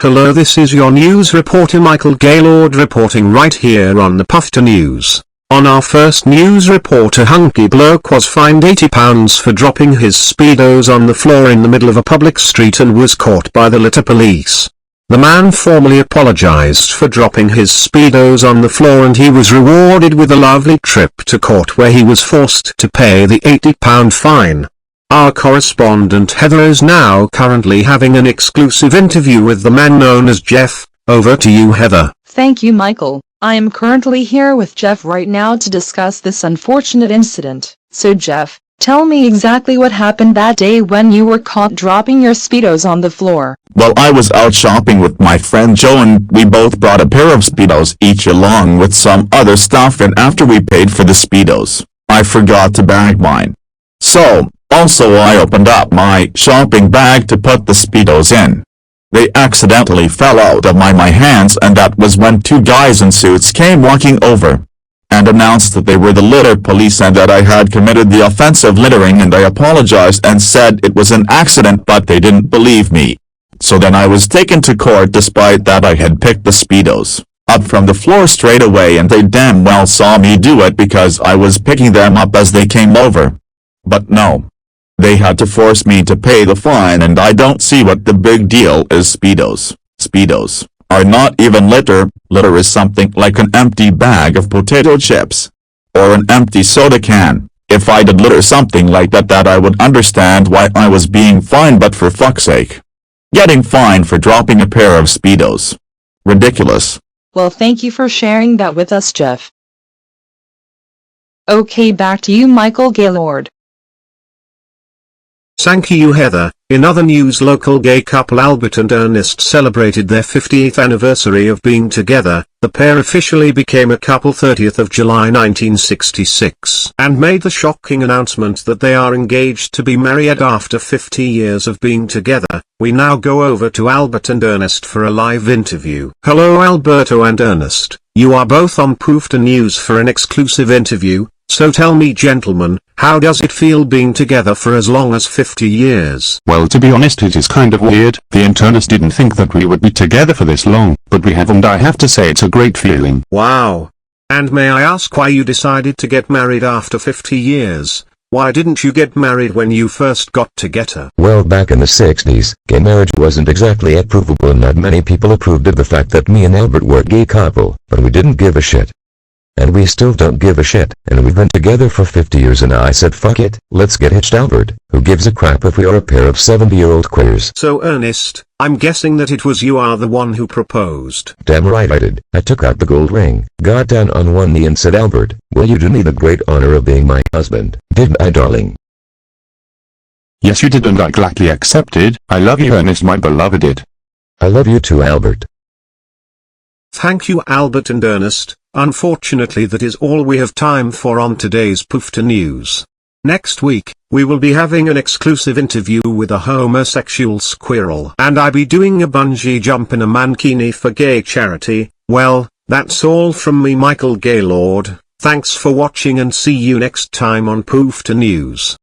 Hello, this is your news reporter Michael Gaylord reporting right here on the poofter News. On our first news report, a hunky bloke was fined £80 for dropping his speedos on the floor in the middle of a public street and was caught by the litter police. The man formally apologized for dropping his speedos on the floor and he was rewarded with a lovely trip to court where he was forced to pay the £80 fine. Our correspondent Heather is now currently having an exclusive interview with the man known as Jeff. Over to you, Heather. Thank you, Michael. I am currently here with Jeff right now to discuss this unfortunate incident. So Jeff, tell me exactly what happened that day when you were caught dropping your speedos on the floor. Well, I was out shopping with my friend Joe and we both brought a pair of speedos each along with some other stuff, and after we paid for the speedos, I forgot to bag mine. Also I opened up my shopping bag to put the speedos in. They accidentally fell out of my hands, and that was when two guys in suits came walking over and announced that they were the litter police and that I had committed the offense of littering, and I apologized and said it was an accident, but they didn't believe me. So then I was taken to court despite that I had picked the speedos up from the floor straight away, and they damn well saw me do it because I was picking them up as they came over. But no. They had to force me to pay the fine, and I don't see what the big deal is. Speedos are not even litter. Litter is something like an empty bag of potato chips or an empty soda can. If I did litter something like that, I would understand why I was being fined, but for fuck's sake. Getting fined for dropping a pair of speedos. Ridiculous. Well, thank you for sharing that with us, Jeff. Okay, back to you, Michael Gaylord. Thank you, Heather. In other news, local gay couple Albert and Ernest celebrated their 50th anniversary of being together. The pair officially became a couple 30th of July 1966 and made the shocking announcement that they are engaged to be married after 50 years of being together. We now go over to Albert and Ernest for a live interview. Hello Alberto and Ernest, you are both on poofter News for an exclusive interview. So tell me, gentlemen, how does it feel being together for as long as 50 years? Well, to be honest, it is kind of weird. The interns didn't think that we would be together for this long, but we have, and I have to say it's a great feeling. Wow. And may I ask why you decided to get married after 50 years? Why didn't you get married when you first got together? Well, back in the 60s, gay marriage wasn't exactly approvable, and not many people approved of the fact that me and Albert were a gay couple, but we didn't give a shit. And we still don't give a shit, and we've been together for 50 years, and I said fuck it, let's get hitched. Albert, who gives a crap if we are a pair of 70-year-old queers? So Ernest, I'm guessing that it was you are the one who proposed. Damn right I did. I took out the gold ring, got down on one knee and said, Albert, will you do me the great honor of being my husband? Didn't I, darling? Yes, you did, and I gladly accepted. I love you, Ernest, my beloved. I love you too, Albert. Thank you, Albert and Ernest. Unfortunately, that is all we have time for on today's poofter News. Next week, we will be having an exclusive interview with a homosexual squirrel, and I be doing a bungee jump in a mankini for gay charity. Well, that's all from me, Michael Gaylord. Thanks for watching and see you next time on poofter News.